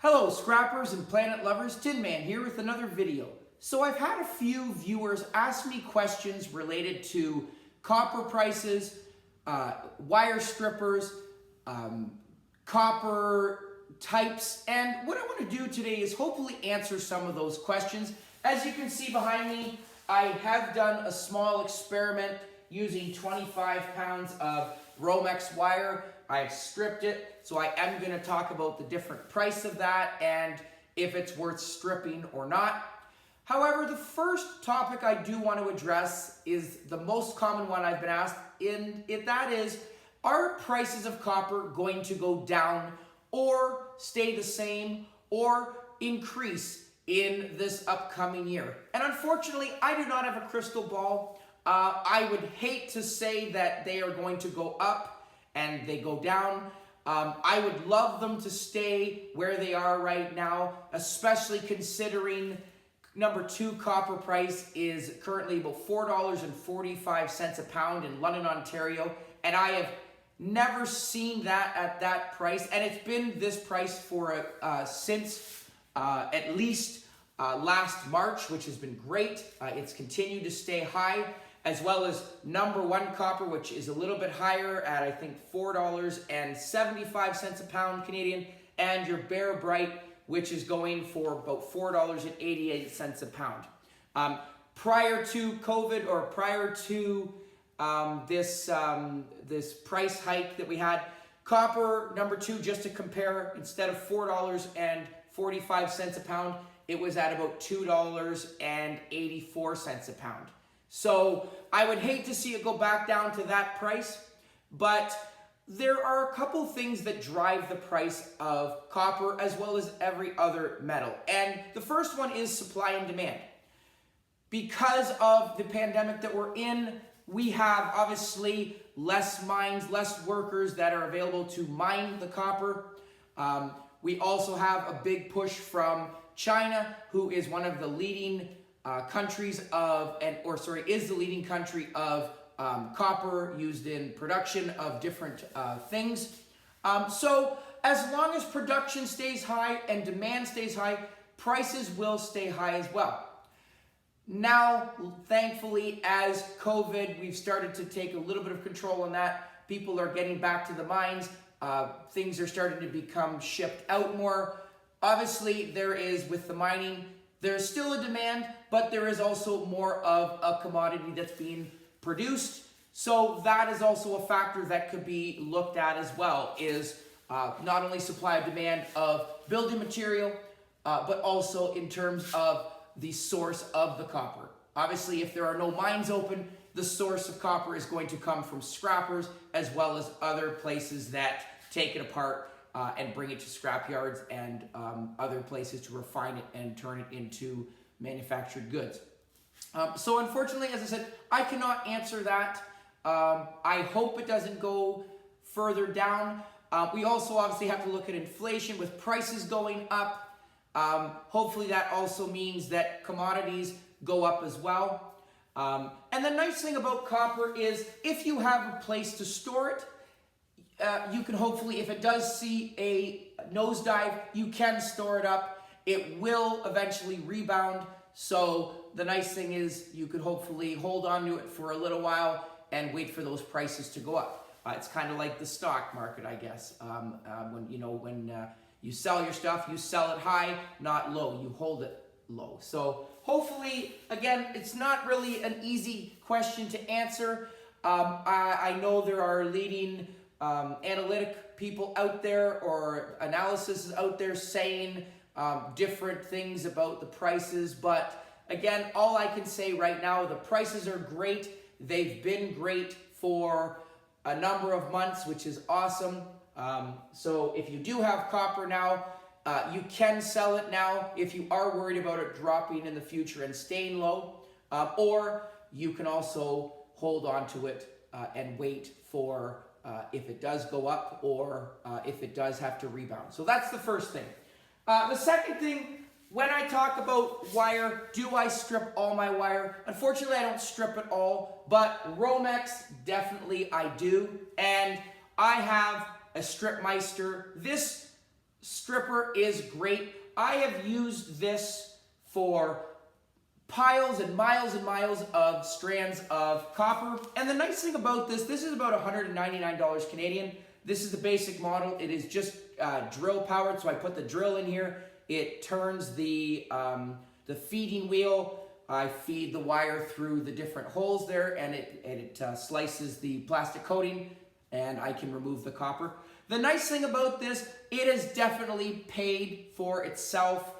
Hello scrappers and planet lovers, Tin Man here with another video. So I've had a few viewers ask me questions related to copper prices, wire strippers, copper types, and what I want to do today is hopefully answer some of those questions. As you can see behind me, I have done a small experiment using 25 pounds of romex wire. I've stripped it, so I am going to talk about the different price of that and if it's worth stripping or not. However, the first topic I do want to address is the most common one I've been asked, that is, are prices of copper going to go down or stay the same or increase in this upcoming year? And unfortunately, I do not have a crystal ball. I would hate to say that they are going to go up and they go down. I would love them to stay where they are right now, especially considering number two copper price is currently about $4.45 a pound in London, Ontario, and I have never seen that at that price, and it's been this price for since at least last March, which has been great. It's continued to stay high, as well as number one copper, which is a little bit higher at, I think, $4.75 a pound Canadian, and your Bare Bright, which is going for about $4.88 a pound. Prior to COVID, or prior to this price hike that we had, copper number two, just to compare, instead of $4.45 a pound, it was at about $2.84 a pound. So I would hate to see it go back down to that price, but there are a couple things that drive the price of copper as well as every other metal. And the first one is supply and demand. Because of the pandemic that we're in, we have obviously less mines, less workers that are available to mine the copper. We also have a big push from China, who is one of the leading countries of, is the leading country of copper used in production of different things. So as long as production stays high and demand stays high, prices will stay high as well. Now, thankfully, as COVID, we've started to take a little bit of control on that. People are getting back to the mines. Things are starting to become shipped out more. Obviously, there is, with the mining, there's still a demand, but there is also more of a commodity that's being produced. So that is also a factor that could be looked at as well, is not only supply and demand of building material, but also in terms of the source of the copper. Obviously, if there are no mines open, the source of copper is going to come from scrappers, as well as other places that take it apart and bring it to scrap yards and other places to refine it and turn it into manufactured goods. So unfortunately, as I said, I cannot answer that. I hope it doesn't go further down. We also obviously have to look at inflation with prices going up. Hopefully that also means that commodities go up as well. And the nice thing about copper is if you have a place to store it, you can hopefully, if it does see a nosedive, you can store it up. It will eventually rebound. So the nice thing is you could hopefully hold on to it for a little while and wait for those prices to go up. It's kind of like the stock market, I guess. When you sell your stuff, you sell it high, not low. You hold it low. So hopefully, again, it's not really an easy question to answer. I know there are leading analytic people out there, or analysis out there, saying different things about the prices, but again, all I can say right now, the prices are great. They've been great for a number of months, which is awesome. So if you do have copper now, you can sell it now if you are worried about it dropping in the future and staying low, or you can also hold on to it and wait for if it does go up, or if it does have to rebound. So that's the first thing. The second thing, when I talk about wire, do I strip all my wire? Unfortunately, I don't strip it all, but romex, definitely I do. And I have a strip meister. This stripper is great. I have used this for piles and miles of strands of copper. And the nice thing about this is about $199 Canadian. This is the basic model. It is just drill powered, so I put the drill in here. It turns the feeding wheel. I feed the wire through the different holes there, and it slices the plastic coating, and I can remove the copper. The nice thing about this, it has definitely paid for itself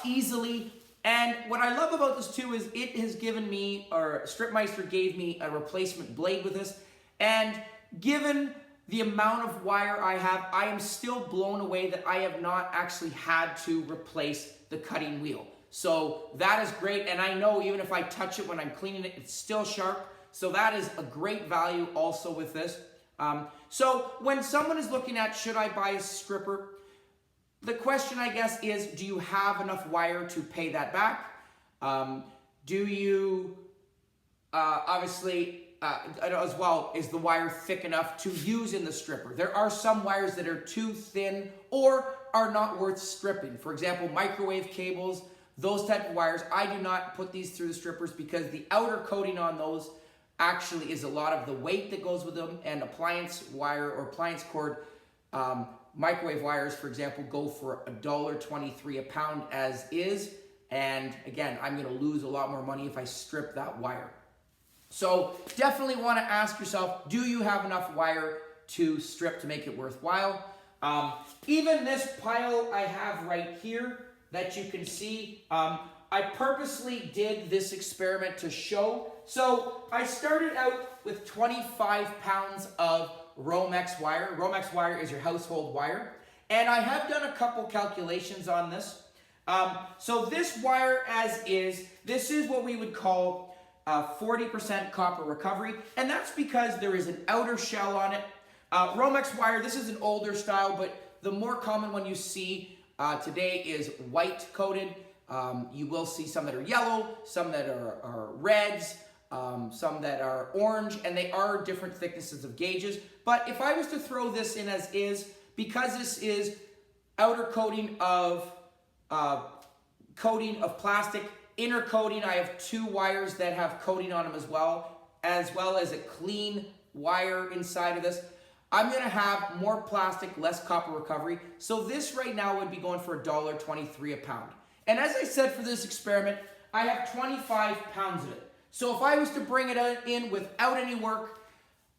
easily. And what I love about this too is it has given me, or Stripmeister gave me, a replacement blade with this. And given the amount of wire I have, I am still blown away that I have not actually had to replace the cutting wheel. So that is great. And I know even if I touch it when I'm cleaning it, it's still sharp. So that is a great value also with this. So when someone is looking at, should I buy a stripper? The question, I guess, is, do you have enough wire to pay that back? Do you, obviously, as well, is the wire thick enough to use in the stripper? There are some wires that are too thin or are not worth stripping. For example, microwave cables, those type of wires, I do not put these through the strippers because the outer coating on those actually is a lot of the weight that goes with them, and appliance wire or appliance cord, microwave wires, for example, go for $1.23 a pound as is. And again, I'm going to lose a lot more money if I strip that wire. So definitely want to ask yourself, do you have enough wire to strip to make it worthwhile? Even this pile I have right here that you can see, I purposely did this experiment to show. So I started out with 25 pounds of romex wire. Romex wire is your household wire. And I have done a couple calculations on this. So this wire as is, this is what we would call 40% copper recovery. And that's because there is an outer shell on it. Romex wire, this is an older style, but the more common one you see today is white coated. You will see some that are yellow, some that are reds, some that are orange, and they are different thicknesses of gauges. But if I was to throw this in as is, because this is outer coating of plastic, inner coating, I have two wires that have coating on them as well as a clean wire inside of this. I'm going to have more plastic, less copper recovery. So this right now would be going for $1.23 a pound. And as I said for this experiment, I have 25 pounds of it. So if I was to bring it in without any work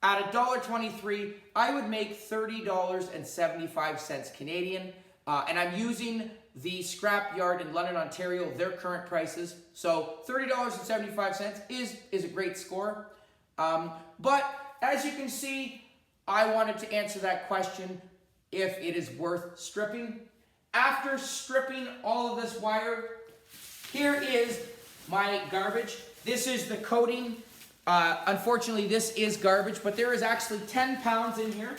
at $1.23, I would make $30.75 Canadian. And I'm using the scrap yard in London, Ontario, their current prices. So $30.75 is a great score. But as you can see, I wanted to answer that question if it is worth stripping. After stripping all of this wire, here is my garbage. This is the coating. Unfortunately, this is garbage, but there is actually 10 pounds in here.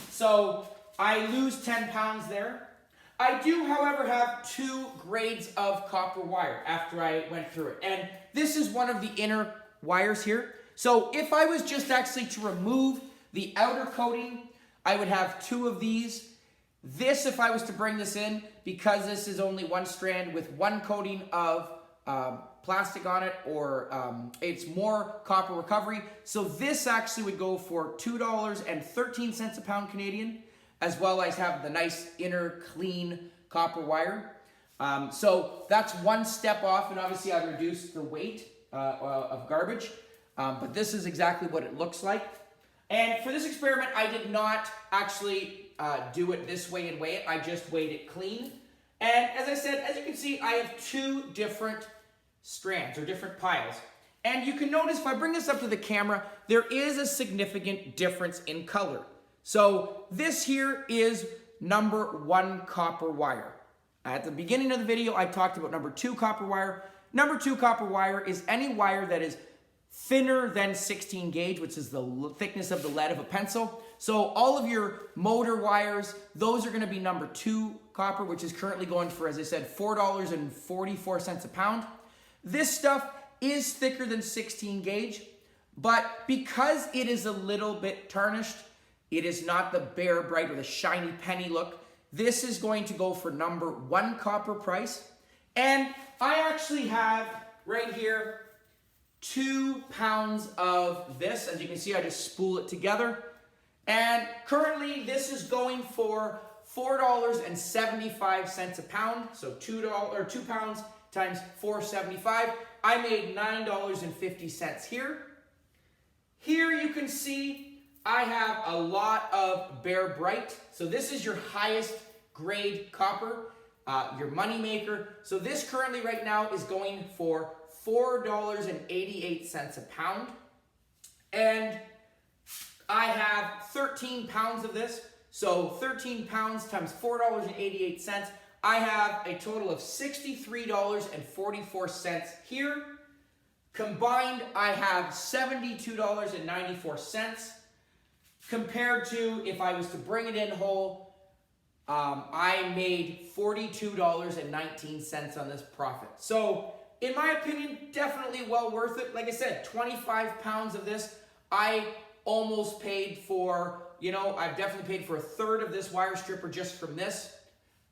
So I lose 10 pounds there. I do, however, have two grades of copper wire after I went through it. And this is one of the inner wires here. So if I was just actually to remove the outer coating, I would have two of these. This, if I was to bring this in, because this is only one strand with one coating of plastic on it, or it's more copper recovery. So this actually would go for $2.13 a pound Canadian, as well as have the nice inner clean copper wire. So that's one step off, and obviously I reduced the weight of garbage. But this is exactly what it looks like. And for this experiment, I did not actually do it this way and weigh it. I just weighed it clean. And as I said, as you can see, I have two different strands or different piles. And you can notice if I bring this up to the camera, there is a significant difference in color. So this here is number 1 copper wire. At the beginning of the video, I talked about number 2 copper wire. Number 2 copper wire is any wire that is thinner than 16 gauge, which is the thickness of the lead of a pencil. So all of your motor wires, those are going to be number 2 copper, which is currently going for, as I said, $4.44 a pound. This stuff is thicker than 16 gauge, but because it is a little bit tarnished, it is not the bare bright or the shiny penny look. This is going to go for number 1 copper price. And I actually have right here 2 pounds of this. As you can see, I just spool it together. And currently this is going for $4.75 a pound. So 2 pounds times $4.75. I made $9.50 here. Here you can see I have a lot of Bear Bright. So this is your highest grade copper, your money maker. So this currently right now is going for $4.88 a pound. And I have 13 pounds of this. So 13 pounds times $4.88. I have a total of $63.44 here. Combined, I have $72.94. Compared to if I was to bring it in whole, I made $42.19 on this profit. So in my opinion, definitely well worth it. Like I said, 25 pounds of this, I almost paid for, I've definitely paid for a third of this wire stripper just from this.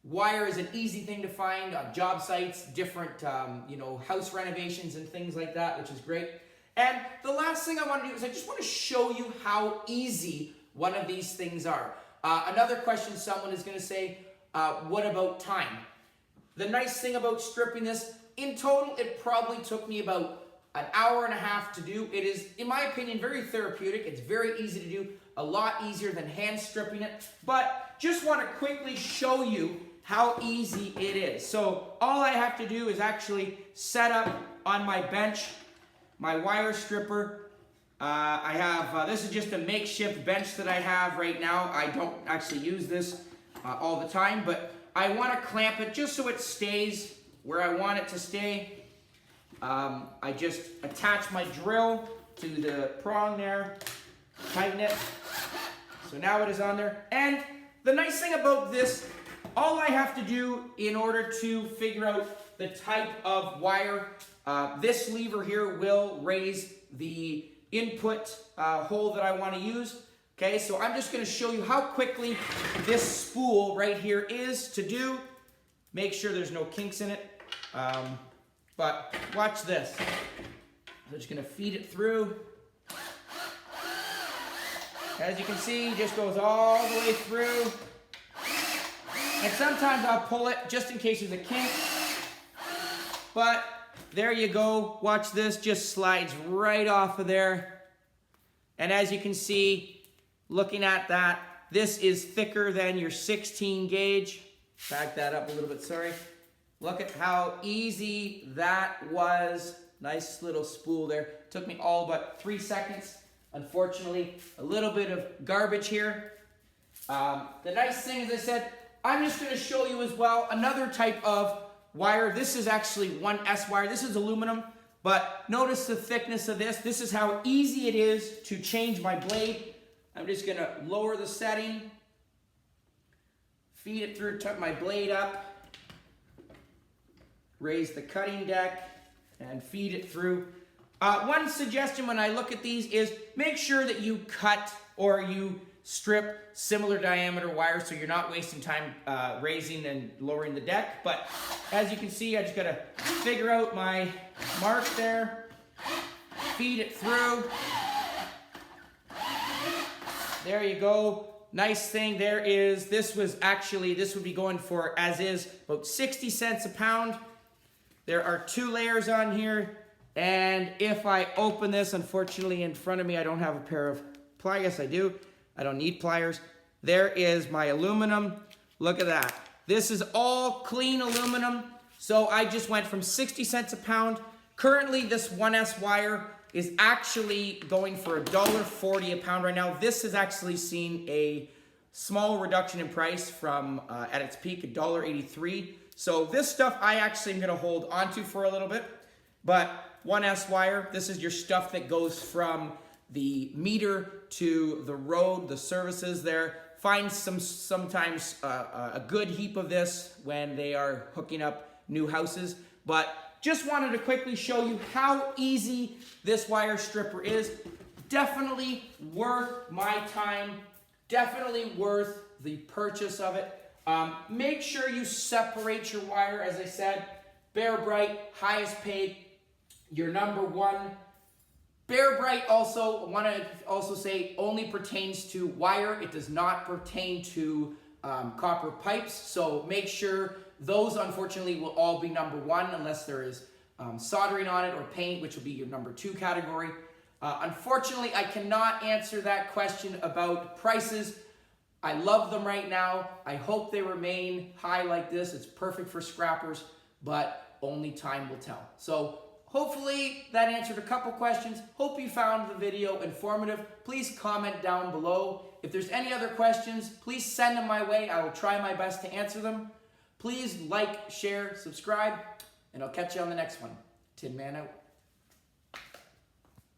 Wire is an easy thing to find on job sites, different, house renovations and things like that, which is great. And the last thing I want to do is I just want to show you how easy one of these things are. Another question someone is going to say, what about time? The nice thing about stripping this, in total, it probably took me about an hour and a half to do. It is, in my opinion, very therapeutic. It's very easy to do, a lot easier than hand stripping it. But just want to quickly show you how easy it is. So all I have to do is actually set up on my bench my wire stripper. I have, this is just a makeshift bench that I have right now. I don't actually use this all the time, but I want to clamp it just so it stays where I want it to stay. I just attach my drill to the prong there, tighten it. So now it is on there. And the nice thing about this, all I have to do in order to figure out the type of wire, this lever here will raise the input hole that I want to use. Okay, so I'm just going to show you how quickly this spool right here is to do. Make sure there's no kinks in it. But watch this. I'm just going to feed it through. As you can see, it just goes all the way through. And sometimes I'll pull it just in case there's a kink. But there you go. Watch this. Just slides right off of there. And as you can see, looking at that, this is thicker than your 16 gauge. Back that up a little bit, sorry. Look at how easy that was. Nice little spool there. Took me all but 3 seconds. Unfortunately, a little bit of garbage here. The nice thing, as I said, I'm just going to show you as well another type of wire. This is actually 1S wire. This is aluminum, but notice the thickness of this. This is how easy it is to change my blade. I'm just going to lower the setting, feed it through, tuck my blade up, raise the cutting deck, and feed it through. One suggestion when I look at these is make sure that you cut or you strip similar diameter wire so you're not wasting time raising and lowering the deck. But as you can see, I just got to figure out my mark there, feed it through. There you go. Nice thing there is, this would be going for, as is, about 60 cents a pound. There are 2 layers on here. And if I open this, unfortunately in front of me, I don't have a pair of pliers. Yes, I do. I don't need pliers. There is my aluminum. Look at that. This is all clean aluminum. So I just went from 60 cents a pound. Currently, this 1S wire is actually going for $1.40 a pound right now. This has actually seen a small reduction in price from, at its peak, $1.83. So this stuff I actually am going to hold onto for a little bit. But 1S wire, this is your stuff that goes from the meter to the road, the services there. Find sometimes a good heap of this when they are hooking up new houses. But just wanted to quickly show you how easy this wire stripper is. Definitely worth my time. Definitely worth the purchase of it. Make sure you separate your wire, as I said. Bear Bright, highest paid, your number one. Bear Bright also, I want to also say, only pertains to wire. It does not pertain to copper pipes. So make sure those, unfortunately, will all be number one unless there is soldering on it or paint, which will be your number two category. Unfortunately, I cannot answer that question about prices. I love them right now. I hope they remain high like this. It's perfect for scrappers, but only time will tell. So hopefully that answered a couple questions. Hope you found the video informative. Please comment down below. If there's any other questions, please send them my way. I will try my best to answer them. Please like, share, subscribe, and I'll catch you on the next one. Tin Man out.